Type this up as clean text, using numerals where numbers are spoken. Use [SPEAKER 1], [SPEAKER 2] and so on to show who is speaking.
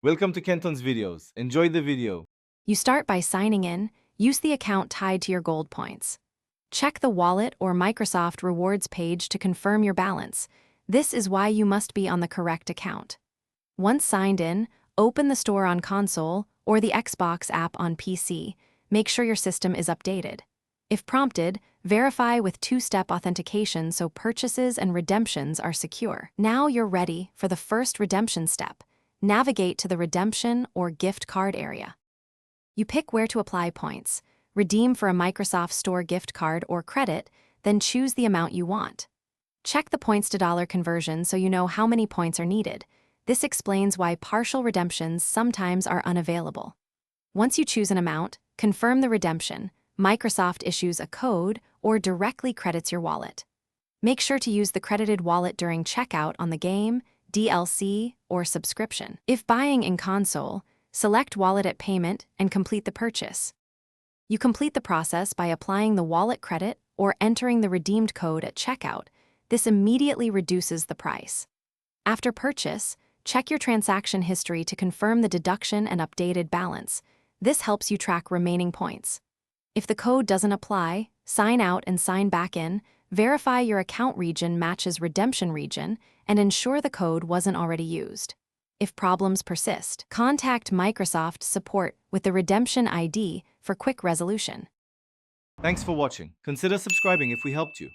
[SPEAKER 1] Welcome to Kenton's videos. Enjoy the video.
[SPEAKER 2] You start by signing in. Use the account tied to your gold points. Check the wallet or Microsoft Rewards page to confirm your balance. This is why you must be on the correct account. Once signed in, open the store on console or the Xbox app on PC. Make sure your system is updated. If prompted, verify with two-step authentication so purchases and redemptions are secure. Now you're ready for the first redemption step. Navigate to the redemption or gift card area. You pick where to apply points, redeem for a Microsoft Store gift card or credit, then choose the amount you want. Check the points to dollar conversion so you know how many points are needed. This explains why partial redemptions sometimes are unavailable. Once you choose an amount, confirm the redemption. Microsoft issues a code or directly credits your wallet. Make sure to use the credited wallet during checkout on the game, DLC, or subscription. If buying in console, select Wallet at Payment and complete the purchase. You complete the process by applying the wallet credit or entering the redeemed code at checkout. This immediately reduces the price. After purchase, check your transaction history to confirm the deduction and updated balance. This helps you track remaining points. If the code doesn't apply, sign out and sign back in. Verify your account region matches redemption region and ensure the code wasn't already used. If problems persist, contact Microsoft support with the redemption ID for quick resolution.
[SPEAKER 1] Thanks for watching. Consider subscribing if we helped you.